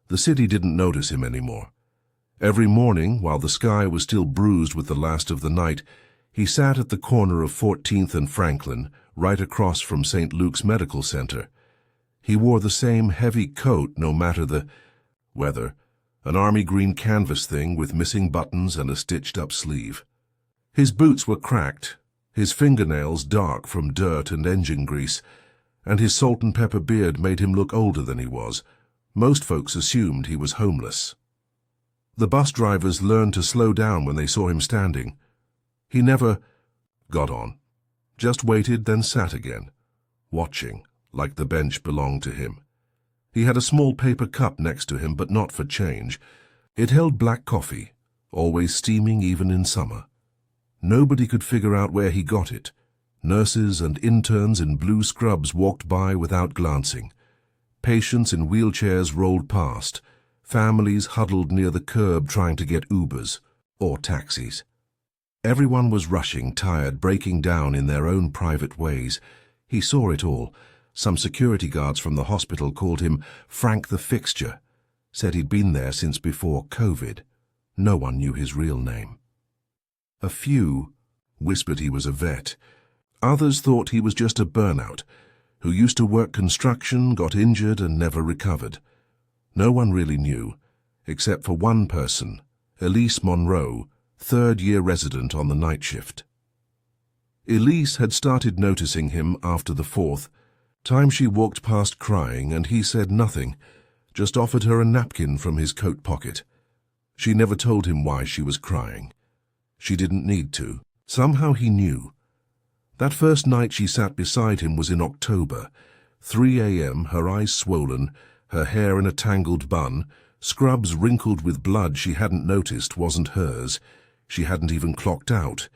The city didn't notice him anymore. Every morning, while the sky was still bruised with the last of the night, he sat at the corner of 14th and Franklin, right across from St. Luke's Medical Center. He wore the same heavy coat no matter the weather, an army green canvas thing with missing buttons and a stitched-up sleeve. His boots were cracked, his fingernails dark from dirt and engine grease, and his salt and pepper beard made him look older than he was. Most folks assumed he was homeless. The bus drivers learned to slow down when they saw him standing. He never got on, just waited, then sat again, watching, like the bench belonged to him. He had a small paper cup next to him, but not for change. It held black coffee, always steaming even in summer. Nobody could figure out where he got it. Nurses and interns in blue scrubs walked by without glancing. Patients in wheelchairs rolled past. Families huddled near the curb trying to get Ubers or taxis. Everyone was rushing, tired, breaking down in their own private ways. He saw it all. Some security guards from the hospital called him Frank the Fixture, said he'd been there since before COVID. No one knew his real name. A few whispered he was a vet. Others thought he was just a burnout, who used to work construction, got injured, and never recovered. No one really knew, except for one person, Elise Monroe, third-year resident on the night shift. Elise had started noticing him after the fourth time she walked past crying, and he said nothing, just offered her a napkin from his coat pocket. She never told him why she was crying. She didn't need to. Somehow he knew. That first night she sat beside him was in October. 3 a.m., her eyes swollen, her hair in a tangled bun, scrubs wrinkled with blood she hadn't noticed wasn't hers. She hadn't even clocked out.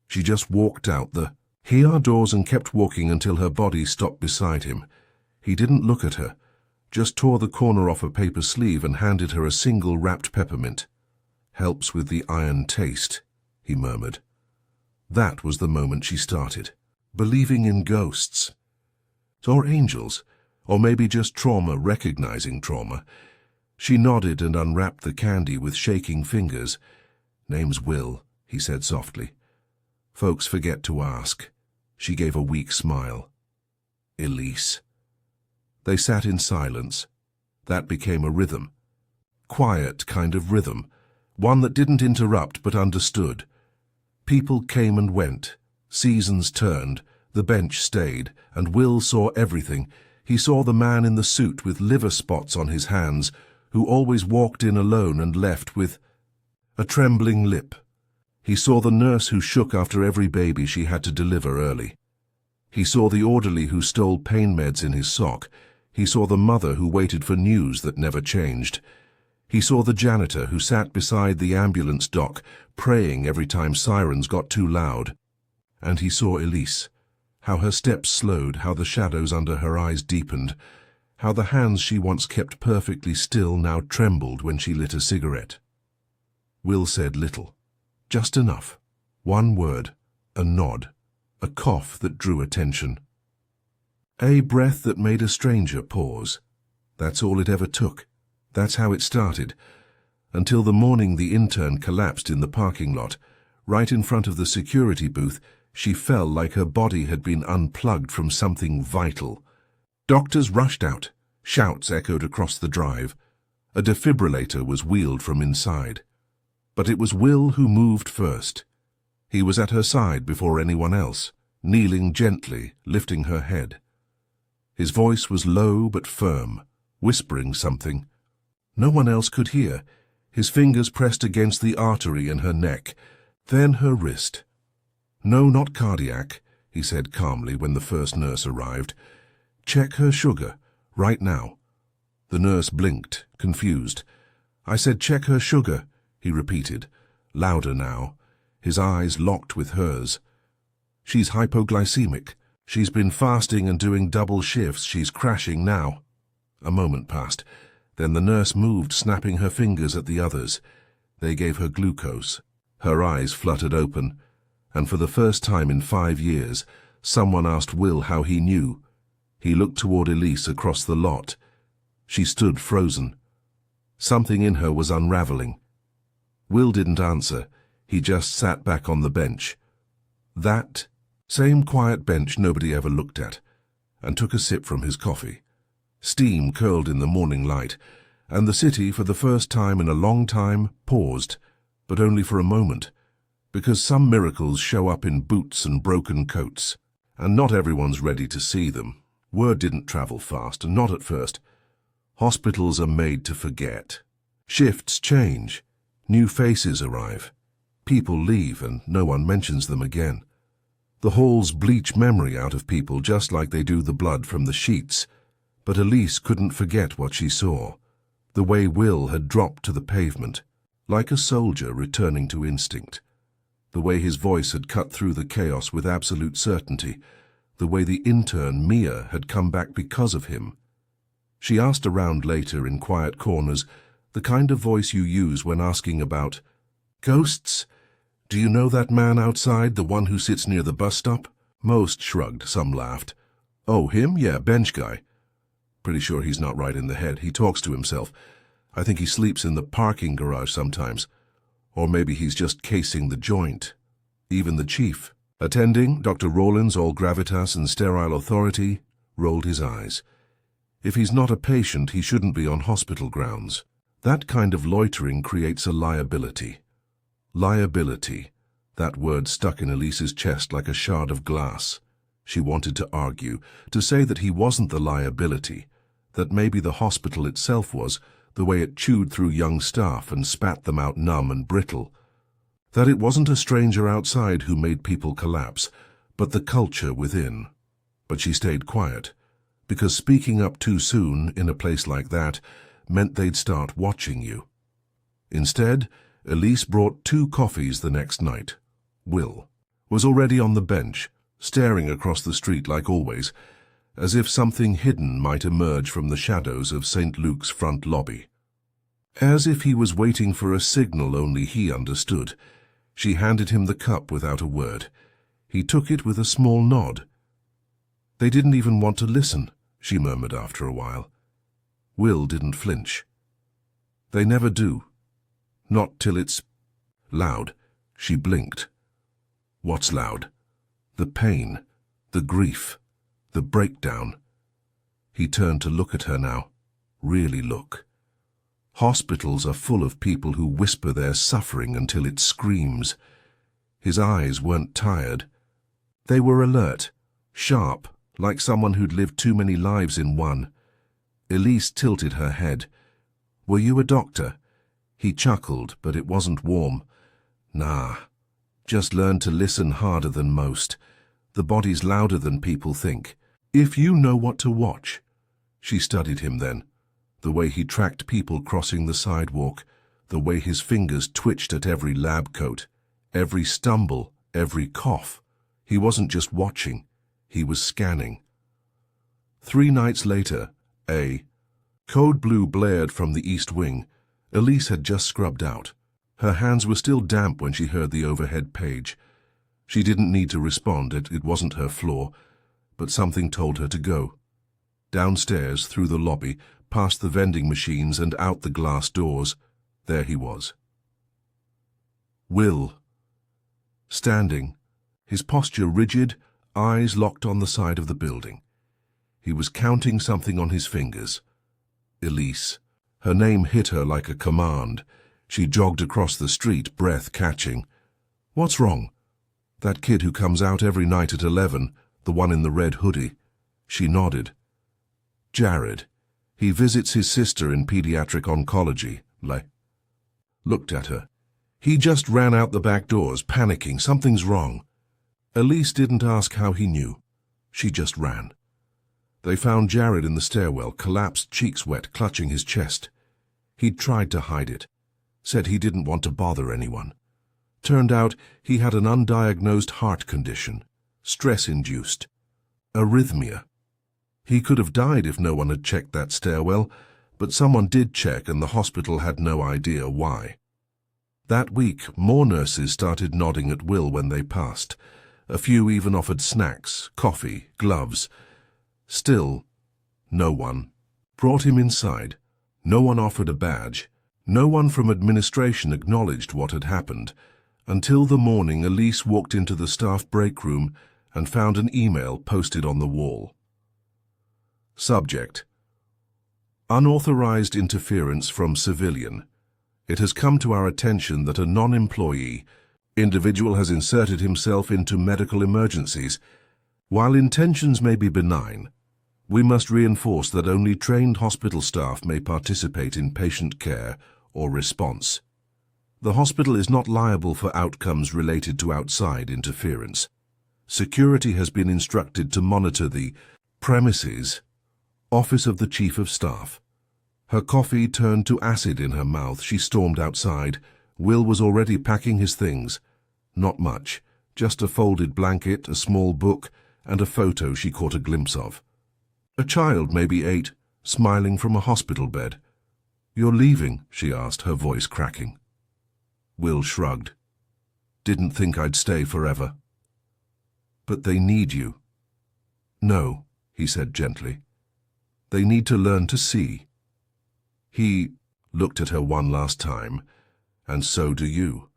She just walked out the ER doors and kept walking until her body stopped beside him. He didn't look at her, just tore the corner off a paper sleeve and handed her a single wrapped peppermint. "Helps with the iron taste," he murmured. That was the moment she started, believing in ghosts. Or angels, or maybe just trauma recognizing trauma. She nodded and unwrapped the candy with shaking fingers. "Name's Will," he said softly. "Folks forget to ask." She gave a weak smile. "Elise." They sat in silence. That became a rhythm. Quiet kind of rhythm, one that didn't interrupt but understood. People came and went, seasons turned, the bench stayed, and Will saw everything. He saw the man in the suit with liver spots on his hands, who always walked in alone and left with a trembling lip. He saw the nurse who shook after every baby she had to deliver early. He saw the orderly who stole pain meds in his sock. He saw the mother who waited for news that never changed. He saw the janitor who sat beside the ambulance dock, praying every time sirens got too loud. And he saw Elise, how her steps slowed, how the shadows under her eyes deepened, how the hands she once kept perfectly still now trembled when she lit a cigarette. Will said little. Just enough. One word, a nod, a cough that drew attention. A breath that made a stranger pause. That's all it ever took. That's how it started. Until the morning the intern collapsed in the parking lot. Right in front of the security booth, she fell like her body had been unplugged from something vital. Doctors rushed out. Shouts echoed across the drive. A defibrillator was wheeled from inside. But it was Will who moved first. He was at her side before anyone else, kneeling gently, lifting her head. His voice was low but firm, whispering something. No one else could hear. His fingers pressed against the artery in her neck, then her wrist. "No, not cardiac," he said calmly when the first nurse arrived. "Check her sugar, right now." The nurse blinked, confused. "I said check her sugar," he repeated, louder now, his eyes locked with hers. "She's hypoglycemic. She's been fasting and doing double shifts. She's crashing now." A moment passed. Then the nurse moved, snapping her fingers at the others. They gave her glucose. Her eyes fluttered open, and for the first time in 5 years, someone asked Will how he knew. He looked toward Elise across the lot. She stood frozen. Something in her was unraveling. Will didn't answer. He just sat back on the bench. That same quiet bench nobody ever looked at, and took a sip from his coffee. Steam curled in the morning light, and the city, for the first time in a long time, paused, but only for a moment, because some miracles show up in boots and broken coats, and not everyone's ready to see them. Word didn't travel fast, and not at first. Hospitals are made to forget. Shifts change. New faces arrive. People leave, and no one mentions them again. The halls bleach memory out of people just like they do the blood from the sheets. But Elise couldn't forget what she saw. The way Will had dropped to the pavement, like a soldier returning to instinct. The way his voice had cut through the chaos with absolute certainty. The way the intern, Mia, had come back because of him. She asked around later in quiet corners, the kind of voice you use when asking about ghosts. Do you know that man outside, the one who sits near the bus stop? Most shrugged, some laughed. Oh, him? Yeah, bench guy. Pretty sure he's not right in the head. He talks to himself. I think he sleeps in the parking garage sometimes. Or maybe he's just casing the joint. Even the chief, attending, Dr. Rawlins, all gravitas and sterile authority, rolled his eyes. If he's not a patient, he shouldn't be on hospital grounds. That kind of loitering creates a liability. Liability. That word stuck in Elise's chest like a shard of glass. She wanted to argue, to say that he wasn't the liability, that maybe the hospital itself was, the way it chewed through young staff and spat them out numb and brittle. That it wasn't a stranger outside who made people collapse, but the culture within. But she stayed quiet, because speaking up too soon in a place like that meant they'd start watching you. Instead, Elise brought 2 coffees the next night. Will was already on the bench, staring across the street like always, as if something hidden might emerge from the shadows of St. Luke's front lobby. As if he was waiting for a signal only he understood, she handed him the cup without a word. He took it with a small nod. They didn't even want to listen, she murmured after a while. Will didn't flinch. They never do. Not till it's loud. She blinked. What's loud? The pain, the grief, the breakdown. He turned to look at her now. Really look. Hospitals are full of people who whisper their suffering until it screams. His eyes weren't tired. They were alert, sharp, like someone who'd lived too many lives in one. Elise tilted her head. Were you a doctor? He chuckled, but it wasn't warm. Nah. Just learn to listen harder than most. The body's louder than people think. If you know what to watch. She studied him then. The way he tracked people crossing the sidewalk. The way his fingers twitched at every lab coat. Every stumble, every cough. He wasn't just watching. He was scanning. 3 nights later, Code Blue blared from the east wing. Elise had just scrubbed out. Her hands were still damp when she heard the overhead page. She didn't need to respond, it wasn't her floor, but something told her to go. Downstairs, through the lobby, past the vending machines and out the glass doors, there he was. Will. Standing, his posture rigid, eyes locked on the side of the building. He was counting something on his fingers. Elise. Her name hit her like a command. She jogged across the street, breath catching. What's wrong? That kid who comes out every night at 11, the one in the red hoodie. She nodded. Jared. He visits his sister in pediatric oncology. Looked at her. He just ran out the back doors, panicking. Something's wrong. Elise didn't ask how he knew. She just ran. They found Jared in the stairwell, collapsed, cheeks wet, clutching his chest. He'd tried to hide it. Said he didn't want to bother anyone. Turned out he had an undiagnosed heart condition, stress-induced, arrhythmia. He could have died if no one had checked that stairwell, but someone did check and the hospital had no idea why. That week, more nurses started nodding at Will when they passed. A few even offered snacks, coffee, gloves. Still, no one. Brought him inside. No one offered a badge. No one from administration acknowledged what had happened, until the morning Elise walked into the staff break room and found an email posted on the wall. Subject: Unauthorized interference from civilian. It has come to our attention that a non-employee individual has inserted himself into medical emergencies. While intentions may be benign, we must reinforce that only trained hospital staff may participate in patient care or response. The hospital is not liable for outcomes related to outside interference. Security has been instructed to monitor the premises. Office of the Chief of Staff. Her coffee turned to acid in her mouth. She stormed outside. Will was already packing his things. Not much, just a folded blanket, a small book, and a photo she caught a glimpse of. A child, maybe 8, smiling from a hospital bed. "You're leaving?" she asked, her voice cracking. Will shrugged. "Didn't think I'd stay forever." "But they need you." "No," he said gently. "They need to learn to see." He looked at her one last time, "And so do you."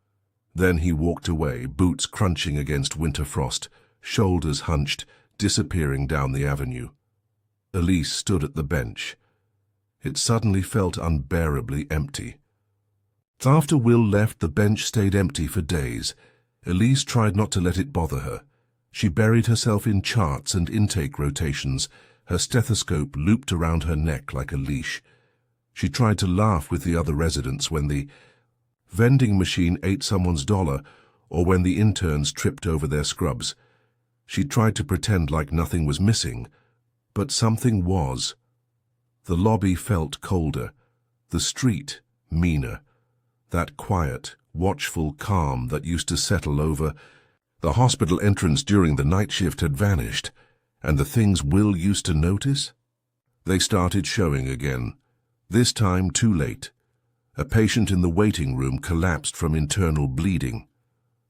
Then he walked away, boots crunching against winter frost, shoulders hunched, disappearing down the avenue. Elise stood at the bench. It suddenly felt unbearably empty. After Will left, the bench stayed empty for days. Elise tried not to let it bother her. She buried herself in charts and intake rotations, her stethoscope looped around her neck like a leash. She tried to laugh with the other residents when the vending machine ate someone's dollar or when the interns tripped over their scrubs. She tried to pretend like nothing was missing, but something was. The lobby felt colder, the street meaner. That quiet, watchful calm that used to settle over the hospital entrance during the night shift had vanished, and the things Will used to notice? They started showing again, this time too late. A patient in the waiting room collapsed from internal bleeding.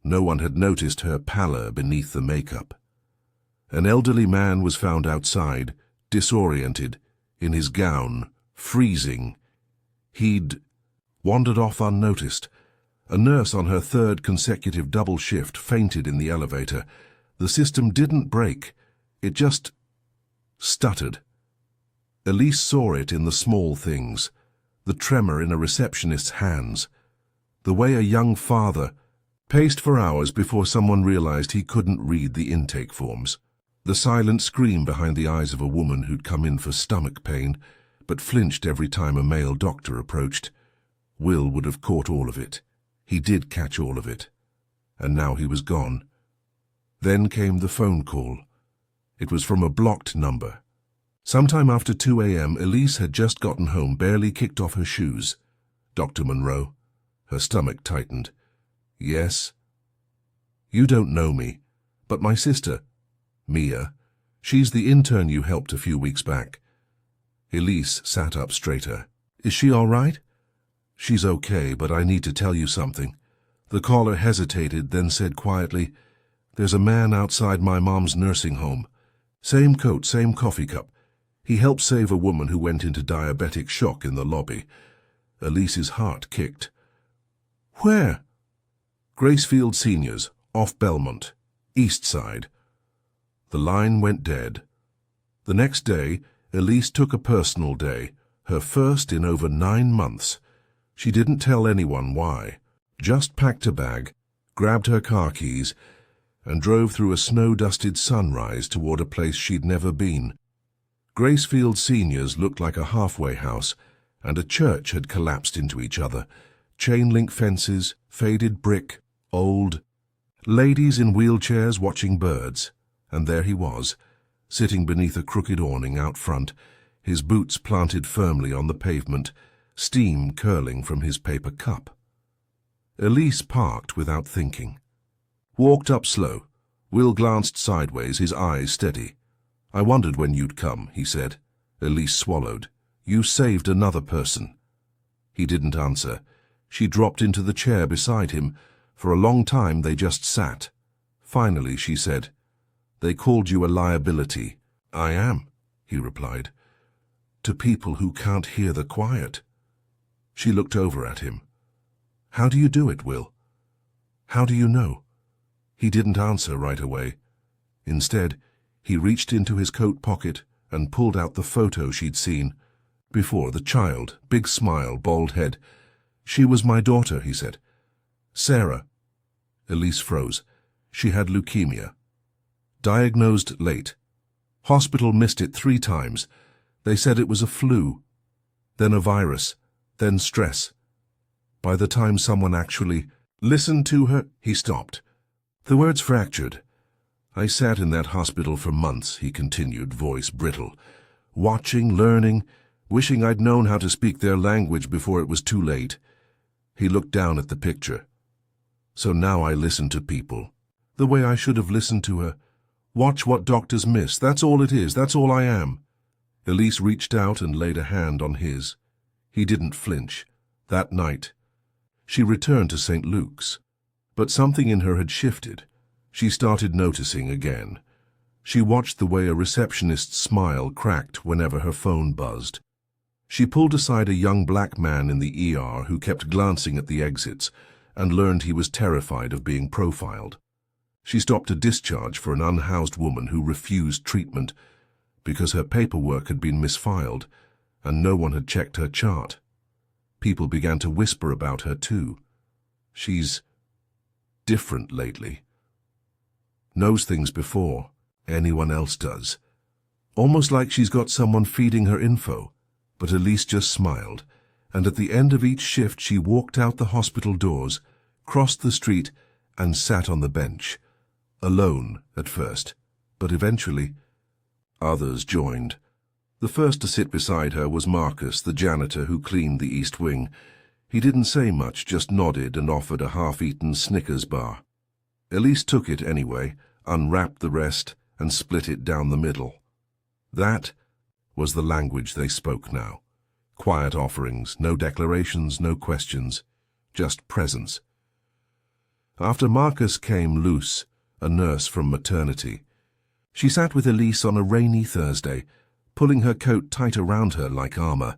No one had noticed her pallor beneath the makeup. An elderly man was found outside, disoriented, in his gown, freezing. He'd wandered off unnoticed. A nurse on her 3rd consecutive double shift fainted in the elevator. The system didn't break. It just stuttered. Elise saw it in the small things, the tremor in a receptionist's hands, the way a young father paced for hours before someone realized he couldn't read the intake forms, the silent scream behind the eyes of a woman who'd come in for stomach pain but flinched every time a male doctor approached. Will would have caught all of it. He did catch all of it. And now he was gone. Then came the phone call. It was from a blocked number. Sometime after 2 a.m., Elise had just gotten home, barely kicked off her shoes. "Dr. Monroe?" Her stomach tightened. "Yes?" "You don't know me, but my sister, Mia, she's the intern you helped a few weeks back." Elise sat up straighter. "Is she all right?" "She's okay, but I need to tell you something." The caller hesitated, then said quietly, "There's a man outside my mom's nursing home. Same coat, same coffee cup. He helped save a woman who went into diabetic shock in the lobby." Elise's heart kicked. "Where?" "Gracefield Seniors, off Belmont, East Side." The line went dead. The next day, Elise took a personal day, her first in over 9 months. She didn't tell anyone why, just packed a bag, grabbed her car keys, and drove through a snow-dusted sunrise toward a place she'd never been. Gracefield Seniors looked like a halfway house, and a church had collapsed into each other. Chain-link fences, faded brick, old. Ladies in wheelchairs watching birds. And there he was, sitting beneath a crooked awning out front, his boots planted firmly on the pavement, steam curling from his paper cup. Elise parked without thinking. Walked up slow. Will glanced sideways, his eyes steady. "I wondered when you'd come," he said. Elise swallowed. "You saved another person." He didn't answer. She dropped into the chair beside him. For a long time they just sat. Finally she said, "They called you a liability." "I am," he replied. "To people who can't hear the quiet." She looked over at him. "How do you do it, Will? How do you know?" He didn't answer right away. Instead, he reached into his coat pocket and pulled out the photo she'd seen. Before, the child, big smile, bald head. "She was my daughter," he said. "Sarah." Elise froze. She had leukemia. Diagnosed late. Hospital missed it 3 times. They said it was a flu, then a virus, then stress. By the time someone actually listened to her, he stopped. The words fractured. "I sat in that hospital for months," he continued, voice brittle. "Watching, learning, wishing I'd known how to speak their language before it was too late." He looked down at the picture. "So now I listen to people, the way I should have listened to her. Watch what doctors miss. That's all it is. That's all I am." Elise reached out and laid a hand on his. He didn't flinch. That night, she returned to St. Luke's. But something in her had shifted. She started noticing again. She watched the way a receptionist's smile cracked whenever her phone buzzed. She pulled aside a young black man in the ER who kept glancing at the exits and learned he was terrified of being profiled. She stopped a discharge for an unhoused woman who refused treatment because her paperwork had been misfiled and no one had checked her chart. People began to whisper about her too. "She's different lately. Knows things before anyone else does. Almost like she's got someone feeding her info." But Elise just smiled, and at the end of each shift she walked out the hospital doors, crossed the street, and sat on the bench. Alone at first, but eventually others joined. The first to sit beside her was Marcus, the janitor who cleaned the East Wing. He didn't say much, just nodded and offered a half-eaten Snickers bar. Elise took it anyway, unwrapped the rest, and split it down the middle. That was the language they spoke now. Quiet offerings, no declarations, no questions, just presence. After Marcus came Luce, a nurse from maternity. She sat with Elise on a rainy Thursday, pulling her coat tight around her like armor,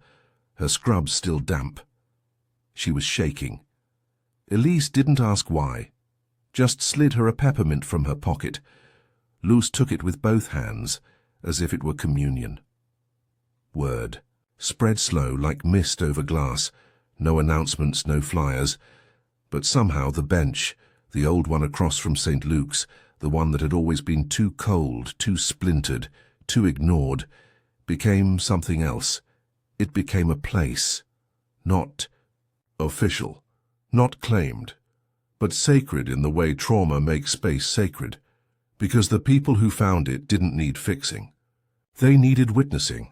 her scrubs still damp. She was shaking. Elise didn't ask why, just slid her a peppermint from her pocket. Luce took it with both hands, as if it were communion. Word. Spread slow, like mist over glass. No announcements, no flyers. But somehow the bench, the old one across from St. Luke's, the one that had always been too cold, too splintered, too ignored, became something else. It became a place. Not official, not claimed, but sacred in the way trauma makes space sacred. Because the people who found it didn't need fixing. They needed witnessing.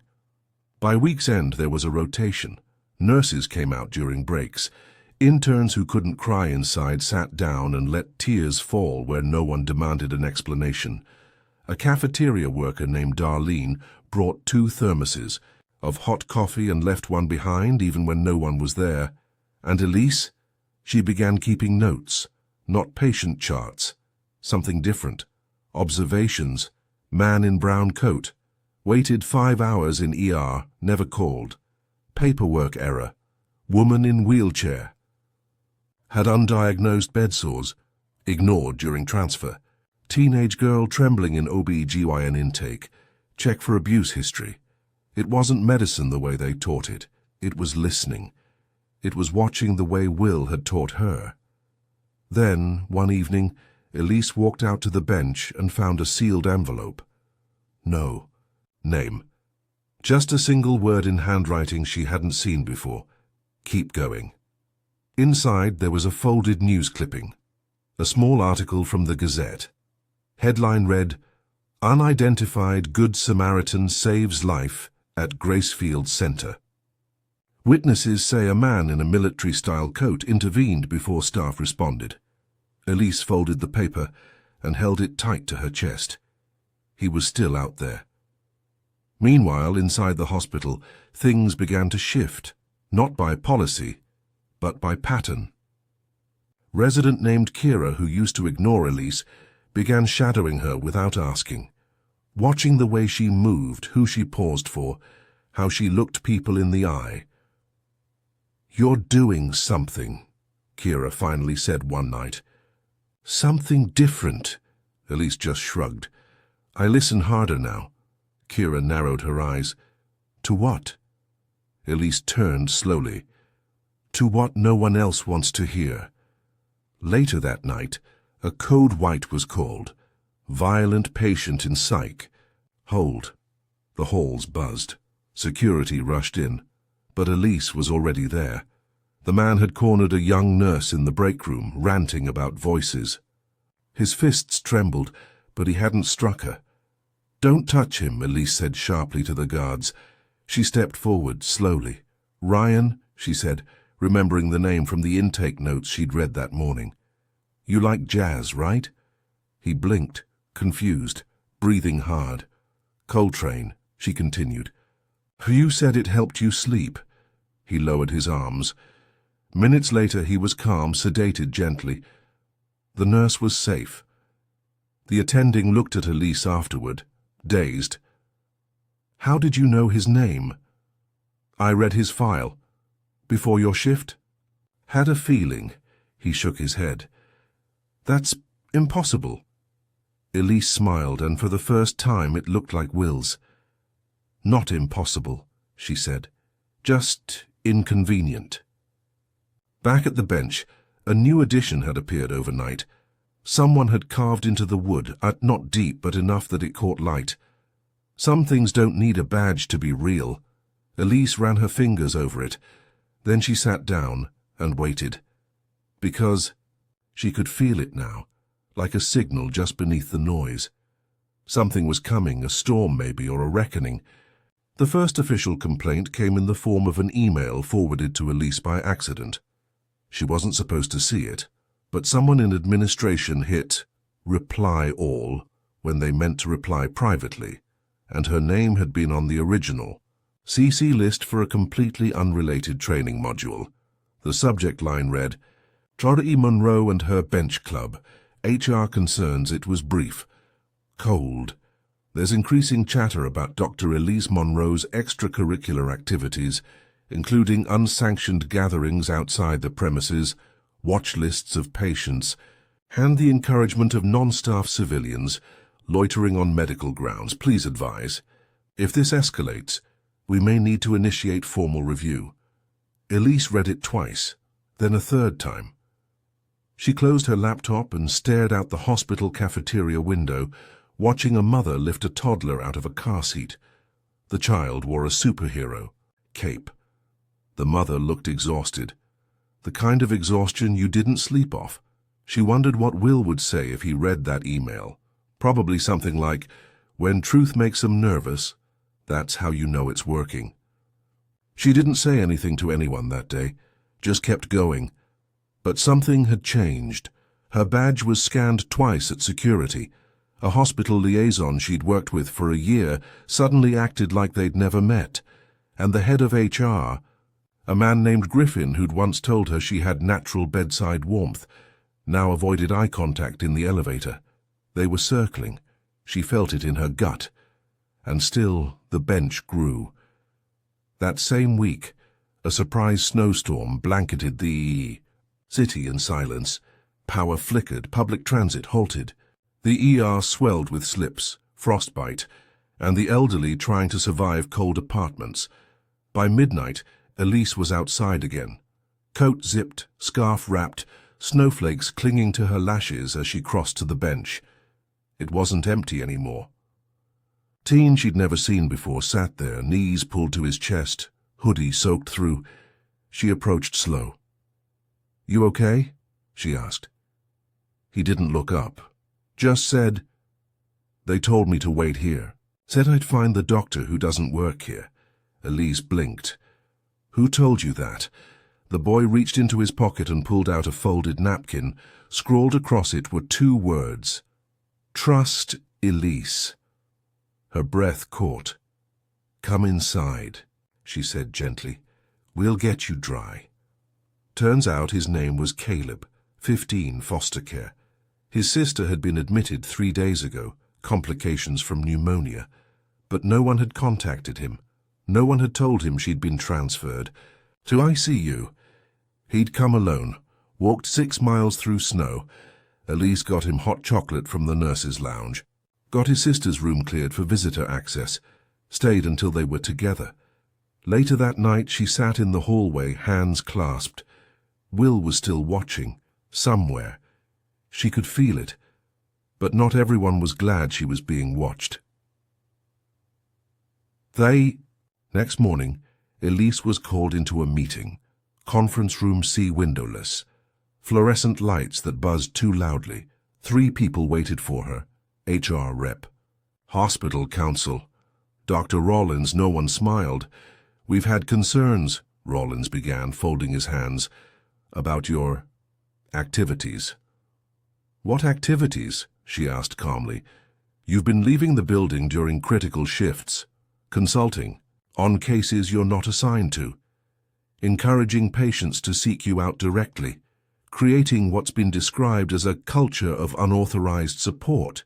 By week's end there was a rotation. Nurses came out during breaks. Interns who couldn't cry inside sat down and let tears fall where no one demanded an explanation. A cafeteria worker named Darlene brought 2 thermoses of hot coffee and left one behind even when no one was there. And Elise? She began keeping notes, not patient charts. Something different. Observations. Man in brown coat. Waited 5 hours in ER, never called. Paperwork error. Woman in wheelchair. Had undiagnosed bed sores. Ignored during transfer. Teenage girl trembling in OB/GYN intake. Check for abuse history. It wasn't medicine the way they taught it. It was listening. It was watching the way Will had taught her. Then, one evening, Elise walked out to the bench and found a sealed envelope. No. Name. Just a single word in handwriting she hadn't seen before. Keep going. Inside there was a folded news clipping. A small article from the Gazette. Headline read, "Unidentified Good Samaritan Saves Life at Gracefield Center." Witnesses say a man in a military-style coat intervened before staff responded. Elise folded the paper and held it tight to her chest. He was still out there. Meanwhile, inside the hospital, things began to shift, not by policy, but by pattern. Resident named Kira, who used to ignore Elise, began shadowing her without asking, watching the way she moved, who she paused for, how she looked people in the eye. "You're doing something," Kira finally said one night. "Something different," Elise just shrugged. "I listen harder now." Kira narrowed her eyes. "To what?" Elise turned slowly. "To what no one else wants to hear." Later that night, a code white was called. "Violent patient in psych." "Hold." The halls buzzed. Security rushed in, but Elise was already there. The man had cornered a young nurse in the break room, ranting about voices. His fists trembled, but he hadn't struck her. "Don't touch him," Elise said sharply to the guards. She stepped forward, slowly. "Ryan," she said, remembering the name from the intake notes she'd read that morning. "You like jazz, right?" He blinked, confused, breathing hard. "Coltrane," she continued. "You said it helped you sleep." He lowered his arms. Minutes later he was calm, sedated gently. The nurse was safe. The attending looked at Elise afterward, dazed. "How did you know his name?" "I read his file." "Before your shift?" "Had a feeling." He shook his head. "That's impossible." Elise smiled, and for the first time it looked like Will's. "Not impossible," she said. "Just inconvenient." Back at the bench, a new addition had appeared overnight. Someone had carved into the wood, not deep but enough that it caught light. Some things don't need a badge to be real. Elise ran her fingers over it. Then she sat down and waited. Because she could feel it now, like a signal just beneath the noise. Something was coming, a storm maybe, or a reckoning. The first official complaint came in the form of an email forwarded to Elise by accident. She wasn't supposed to see it, but someone in administration hit "Reply All" when they meant to reply privately, and her name had been on the original CC list for a completely unrelated training module. The subject line read, "Dora E. Monroe and her bench club. HR concerns." It was brief. Cold. "There's increasing chatter about Dr. Elise Monroe's extracurricular activities, including unsanctioned gatherings outside the premises, watch lists of patients, and the encouragement of non-staff civilians loitering on medical grounds. Please advise. If this escalates, we may need to initiate formal review." Elise read it twice, then a third time. She closed her laptop and stared out the hospital cafeteria window, watching a mother lift a toddler out of a car seat. The child wore a superhero cape. The mother looked exhausted. The kind of exhaustion you didn't sleep off. She wondered what Will would say if he read that email. Probably something like, "When truth makes 'em nervous, that's how you know it's working." She didn't say anything to anyone that day, just kept going. But something had changed. Her badge was scanned twice at security. A hospital liaison she'd worked with for a year suddenly acted like they'd never met. And the head of HR, a man named Griffin who'd once told her she had natural bedside warmth, now avoided eye contact in the elevator. They were circling. She felt it in her gut. And still the bench grew. That same week, a surprise snowstorm blanketed the city in silence. Power flickered, public transit halted. The ER swelled with slips, frostbite, and the elderly trying to survive cold apartments. By midnight, Elise was outside again. Coat zipped, scarf wrapped, snowflakes clinging to her lashes as she crossed to the bench. It wasn't empty anymore. Teen she'd never seen before sat there, knees pulled to his chest, hoodie soaked through. She approached slow. "You okay?" she asked. He didn't look up. Just said, "They told me to wait here. Said I'd find the doctor who doesn't work here." Elise blinked. "Who told you that?" The boy reached into his pocket and pulled out a folded napkin. Scrawled across it were 2 words. "Trust Elise." Her breath caught. "Come inside," she said gently. "We'll get you dry." Turns out his name was Caleb, 15, foster care. His sister had been admitted 3 days ago, complications from pneumonia. But no one had contacted him. No one had told him she'd been transferred. To ICU, He'd come alone, walked 6 miles through snow. Elise got him hot chocolate from the nurse's lounge, got his sister's room cleared for visitor access, stayed until they were together. Later that night, she sat in the hallway, hands clasped. Will was still watching, somewhere. She could feel it, but not everyone was glad she was being watched. Next morning, Elise was called into a meeting, conference room C windowless, fluorescent lights that buzzed too loudly. 3 people waited for her, HR rep, hospital counsel, Dr. Rawlins. No one smiled. "We've had concerns," Rawlins began, folding his hands, "about your activities." "What activities?" she asked calmly. "You've been leaving the building during critical shifts, consulting, on cases you're not assigned to, encouraging patients to seek you out directly, creating what's been described as a culture of unauthorized support."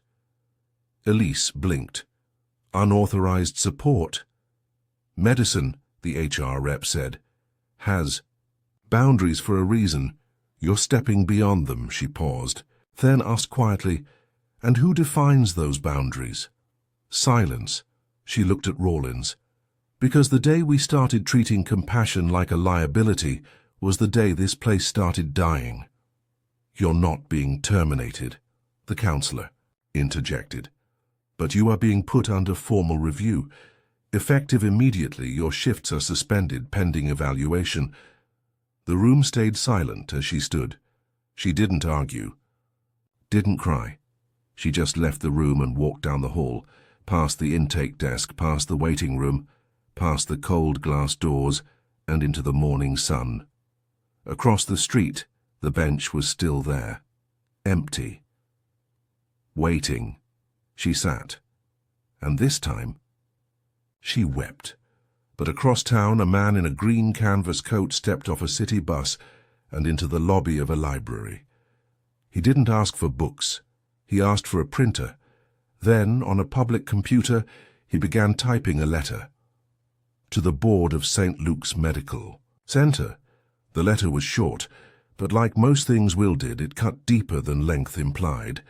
Elise blinked. "Unauthorized support?" "Medicine," the HR rep said, "has boundaries for a reason. You're stepping beyond them." She paused, then asked quietly, "And who defines those boundaries?" Silence. She looked at Rawlins. "Because the day we started treating compassion like a liability was the day this place started dying." "You're not being terminated," the counselor interjected, "but you are being put under formal review. Effective immediately, your shifts are suspended pending evaluation." The room stayed silent as she stood. She didn't argue, didn't cry. She just left the room and walked down the hall, past the intake desk, past the waiting room, past the cold glass doors, and into the morning sun. Across the street, the bench was still there, empty. Waiting, she sat, and this time, she wept. But across town, a man in a green canvas coat stepped off a city bus and into the lobby of a library. He didn't ask for books. He asked for a printer. Then, on a public computer, he began typing a letter. To the board of St. Luke's Medical Center. The letter was short, but like most things Will did, it cut deeper than length implied.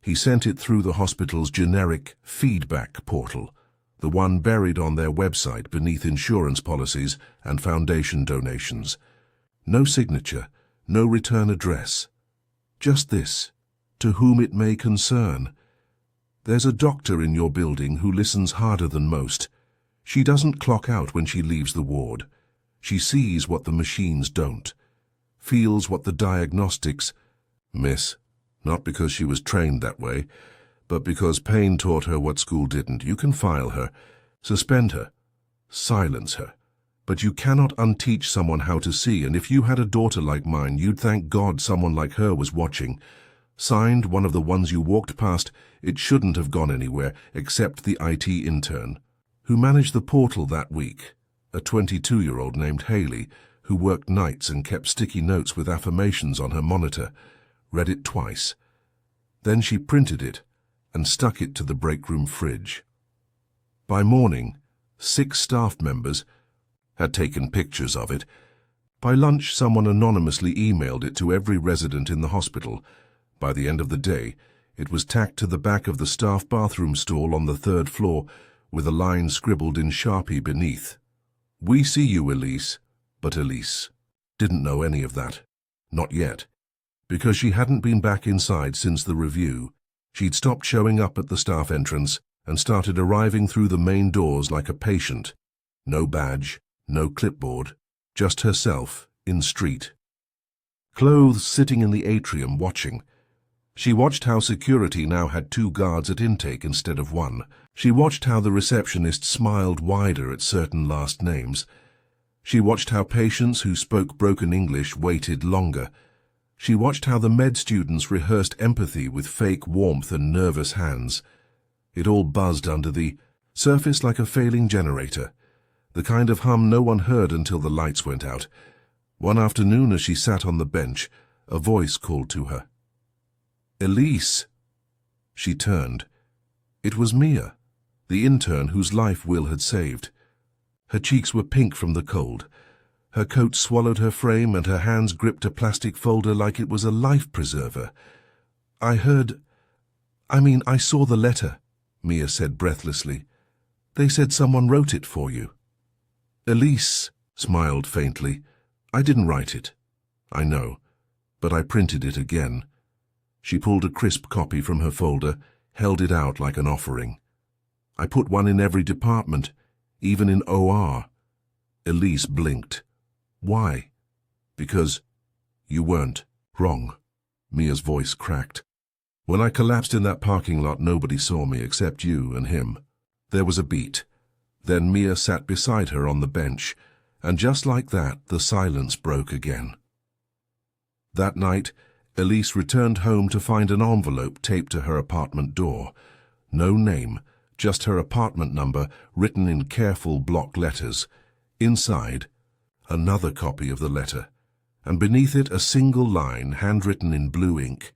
He sent it through the hospital's generic feedback portal, the one buried on their website beneath insurance policies and foundation donations. No signature, no return address. Just this: to whom it may concern. There's a doctor in your building who listens harder than most. She doesn't clock out when she leaves the ward. She sees what the machines don't, feels what the diagnostics miss, not because she was trained that way, but because pain taught her what school didn't. You can file her, suspend her, silence her, but you cannot unteach someone how to see, and if you had a daughter like mine, you'd thank God someone like her was watching. Signed, one of the ones you walked past. It shouldn't have gone anywhere, except the IT intern, who managed the portal that week, a 22-year-old named Haley, who worked nights and kept sticky notes with affirmations on her monitor, read it twice. Then she printed it and stuck it to the break room fridge. By morning, 6 staff members had taken pictures of it. By lunch, someone anonymously emailed it to every resident in the hospital. By the end of the day, it was tacked to the back of the staff bathroom stall on the 3rd floor, with a line scribbled in Sharpie beneath. "We see you, Elise." But Elise didn't know any of that. Not yet. Because she hadn't been back inside since the review. She'd stopped showing up at the staff entrance and started arriving through the main doors like a patient. No badge, no clipboard, just herself in street. Clothes sitting in the atrium watching. She watched how security now had 2 guards at intake instead of 1. She watched how the receptionist smiled wider at certain last names. She watched how patients who spoke broken English waited longer. She watched how the med students rehearsed empathy with fake warmth and nervous hands. It all buzzed under the surface like a failing generator, the kind of hum no one heard until the lights went out. One afternoon, as she sat on the bench, a voice called to her. "Elise!" She turned. It was Mia, the intern whose life Will had saved. Her cheeks were pink from the cold. Her coat swallowed her frame and her hands gripped a plastic folder like it was a life preserver. I saw the letter, Mia said breathlessly. They said someone wrote it for you. Elise smiled faintly. I didn't write it. I know, but I printed it again. She pulled a crisp copy from her folder, held it out like an offering. I put one in every department, even in OR. Elise blinked. Why? Because you weren't wrong. Mia's voice cracked. When I collapsed in that parking lot, nobody saw me except you and him. There was a beat. Then Mia sat beside her on the bench, and just like that, the silence broke again. That night, Elise returned home to find an envelope taped to her apartment door. No name, just her apartment number written in careful block letters. Inside, another copy of the letter, and beneath it a single line handwritten in blue ink.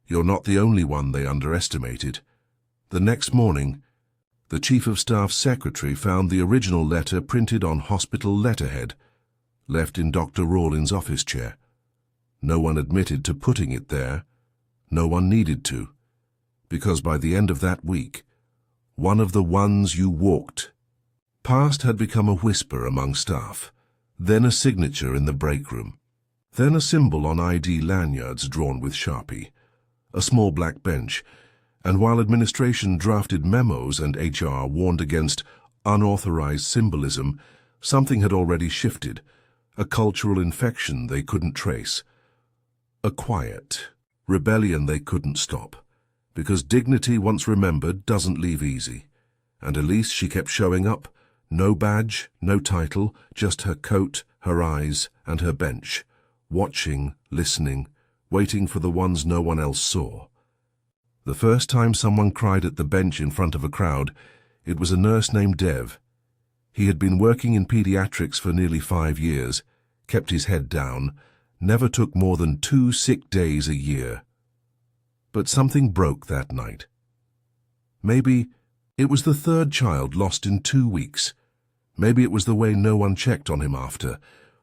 You're not the only one they underestimated. The next morning, the Chief of Staff's secretary found the original letter printed on hospital letterhead, left in Dr. Rawlins' office chair. No one admitted to putting it there. No one needed to, because by the end of that week, one of the ones you walked past had become a whisper among staff, then a signature in the break room, then a symbol on ID lanyards drawn with Sharpie, a small black bench, and while administration drafted memos and HR warned against unauthorized symbolism, something had already shifted, a cultural infection they couldn't trace. A quiet rebellion they couldn't stop, because dignity once remembered doesn't leave easy. And Elise, she kept showing up, no badge, no title, just her coat, her eyes, and her bench, watching, listening, waiting for the ones no one else saw. The first time someone cried at the bench in front of a crowd, it was a nurse named Dev. He had been working in pediatrics for nearly 5 years, kept his head down, never took more than 2 sick days a year. But something broke that night. Maybe it was the 3rd child lost in 2 weeks. Maybe it was the way no one checked on him after,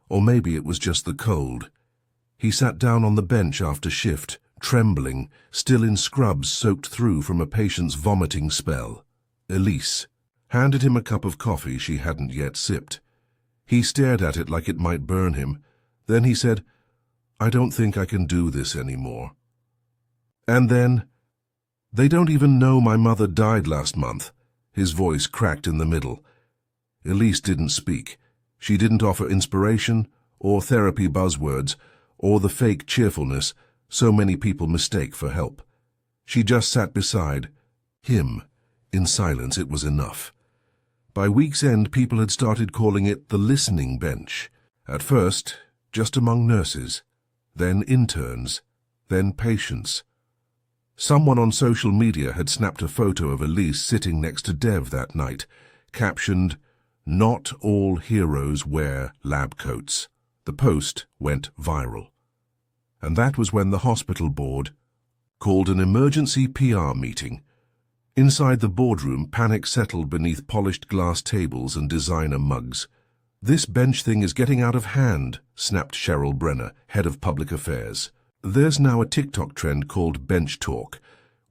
or maybe it was just the cold. He sat down on the bench after shift, trembling, still in scrubs soaked through from a patient's vomiting spell. Elise handed him a cup of coffee she hadn't yet sipped. He stared at it like it might burn him. Then he said, I don't think I can do this anymore. And then, they don't even know my mother died last month. His voice cracked in the middle. Elise didn't speak. She didn't offer inspiration, or therapy buzzwords, or the fake cheerfulness so many people mistake for help. She just sat beside him. In silence, it was enough. By week's end, people had started calling it the listening bench. At first, just among nurses, then interns, then patients. Someone on social media had snapped a photo of Elise sitting next to Dev that night, captioned, "Not all heroes wear lab coats." The post went viral. And that was when the hospital board called an emergency PR meeting. Inside the boardroom, panic settled beneath polished glass tables and designer mugs. "This bench thing is getting out of hand," snapped Cheryl Brenner, head of public affairs. "There's now a TikTok trend called bench talk,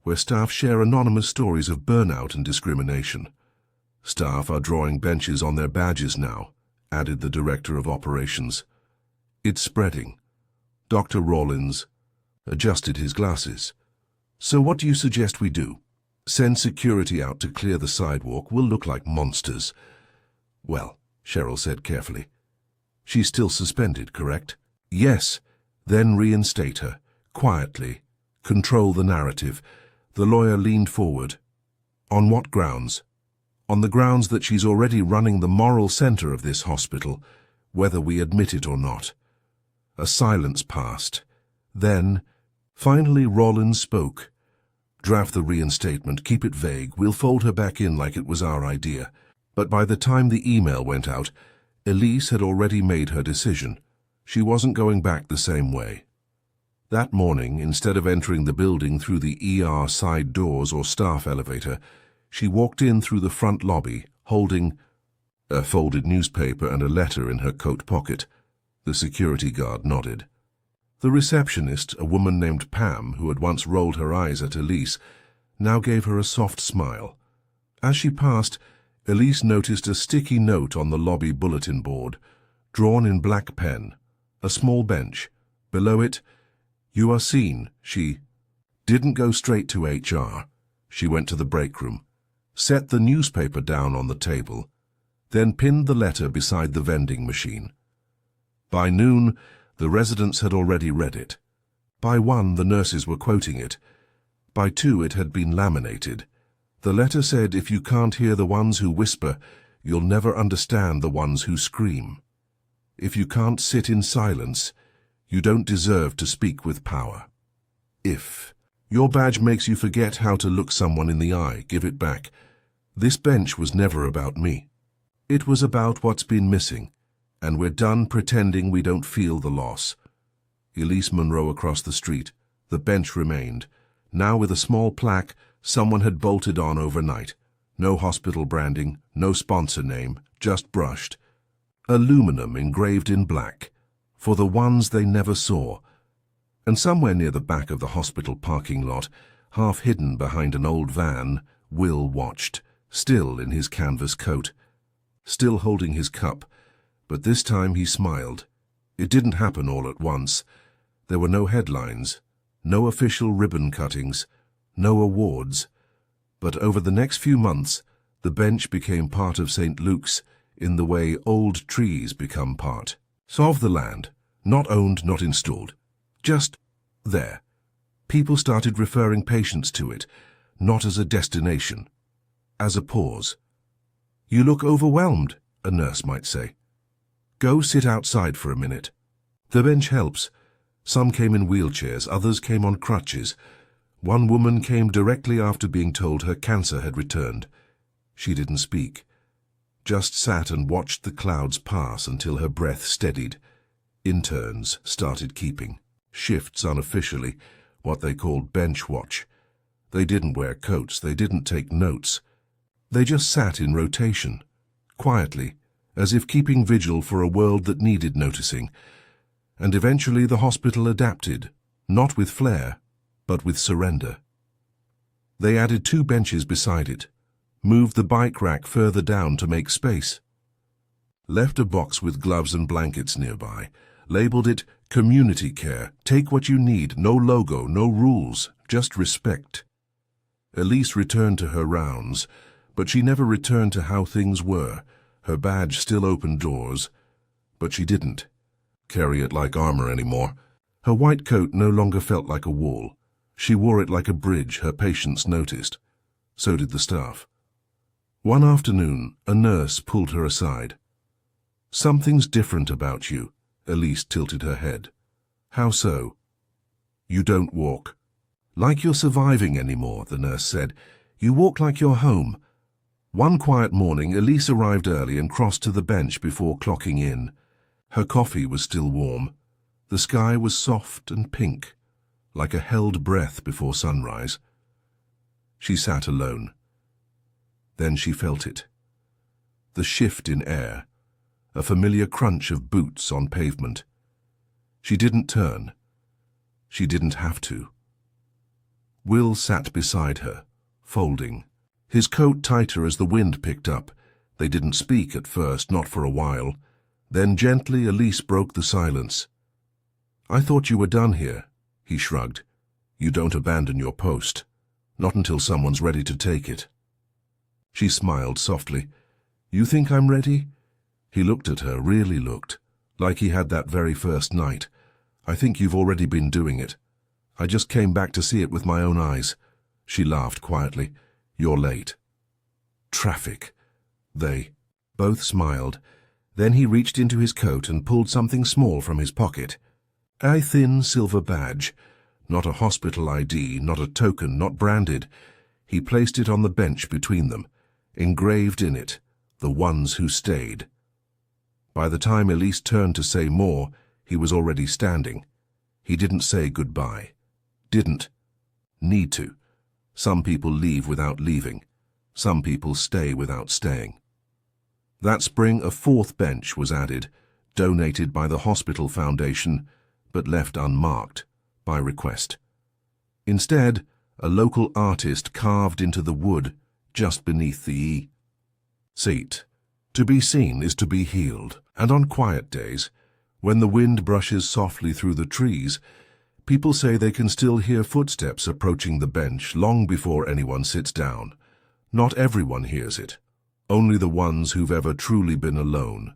where staff share anonymous stories of burnout and discrimination. Staff are drawing benches on their badges now," added the director of operations. "It's spreading." Dr. Rawlins adjusted his glasses. "So what do you suggest we do? Send security out to clear the sidewalk? We'll look like monsters." "Well," Cheryl said carefully, "she's still suspended, correct?" "Yes." "Then reinstate her. Quietly. Control the narrative." The lawyer leaned forward. "On what grounds?" "On the grounds that she's already running the moral center of this hospital, whether we admit it or not." A silence passed. Then, finally, Rawlins spoke. "Draft the reinstatement. Keep it vague. We'll fold her back in like it was our idea." But by the time the email went out, Elise had already made her decision. She wasn't going back the same way. That morning, instead of entering the building through the ER side doors or staff elevator, she walked in through the front lobby, holding a folded newspaper and a letter in her coat pocket. The security guard nodded. The receptionist, a woman named Pam, who had once rolled her eyes at Elise, now gave her a soft smile. As she passed, Elise noticed a sticky note on the lobby bulletin board, drawn in black pen, a small bench. Below it, "You are seen." She didn't go straight to HR. She went to the break room, set the newspaper down on the table, then pinned the letter beside the vending machine. By noon, the residents had already read it. By 1, the nurses were quoting it. By 2, it had been laminated. The letter said, "If you can't hear the ones who whisper, you'll never understand the ones who scream. If you can't sit in silence, you don't deserve to speak with power. If your badge makes you forget how to look someone in the eye, give it back. This bench was never about me. It was about what's been missing, and we're done pretending we don't feel the loss." Elise Monroe across the street. The bench remained. Now with a small plaque someone had bolted on overnight. No hospital branding, no sponsor name, just brushed. Aluminum engraved in black, "For the ones they never saw." And somewhere near the back of the hospital parking lot, half hidden behind an old van, Will watched, still in his canvas coat, still holding his cup, but this time he smiled. It didn't happen all at once. There were no headlines, no official ribbon cuttings, no awards. But over the next few months, the bench became part of St. Luke's in the way old trees become part. Of the land, not owned, not installed, just there. People started referring patients to it, not as a destination, as a pause. "You look overwhelmed," a nurse might say. "Go sit outside for a minute." The bench helps. Some came in wheelchairs, others came on crutches. One woman came directly after being told her cancer had returned. She didn't speak, just sat and watched the clouds pass until her breath steadied. Interns started keeping shifts unofficially, what they called bench watch. They didn't wear coats, they didn't take notes. They just sat in rotation, quietly, as if keeping vigil for a world that needed noticing. And eventually the hospital adapted, not with flair, but with surrender. They added 2 benches beside it, moved the bike rack further down to make space, left a box with gloves and blankets nearby, labeled it community care, take what you need, no logo, no rules, just respect. Elise returned to her rounds, but she never returned to how things were. Her badge still opened doors, but she didn't carry it like armor anymore. Her white coat no longer felt like a wall. She wore it like a bridge. Her patients noticed. So did the staff. One afternoon, a nurse pulled her aside. "Something's different about you." Elise tilted her head. "How so?" "You don't walk like you're surviving anymore," the nurse said. "You walk like you're home." One quiet morning, Elise arrived early and crossed to the bench before clocking in. Her coffee was still warm. The sky was soft and pink, like a held breath before sunrise. She sat alone. Then she felt it. The shift in air, a familiar crunch of boots on pavement. She didn't turn. She didn't have to. Will sat beside her, folding, his coat tighter as the wind picked up. They didn't speak at first, not for a while. Then gently Elise broke the silence. "I thought you were done here," he shrugged. "You don't abandon your post. Not until someone's ready to take it." She smiled softly. "You think I'm ready?" He looked at her, really looked, like he had that very first night. "I think you've already been doing it. I just came back to see it with my own eyes." She laughed quietly. "You're late." "Traffic." They both smiled. Then he reached into his coat and pulled something small from his pocket. A thin silver badge, not a hospital ID, not a token, not branded. He placed it on the bench between them, engraved in it, "The ones who stayed." By the time Elise turned to say more, he was already standing. He didn't say goodbye. Didn't need to. Some people leave without leaving. Some people stay without staying. That spring, a 4th bench was added, donated by the hospital foundation, but left unmarked, by request. Instead, a local artist carved into the wood just beneath the E. Seat. To be seen is to be healed, and on quiet days, when the wind brushes softly through the trees, people say they can still hear footsteps approaching the bench long before anyone sits down. Not everyone hears it. Only the ones who've ever truly been alone.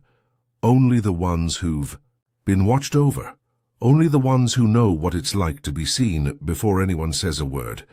Only the ones who've been watched over. Only the ones who know what it's like to be seen before anyone says a word.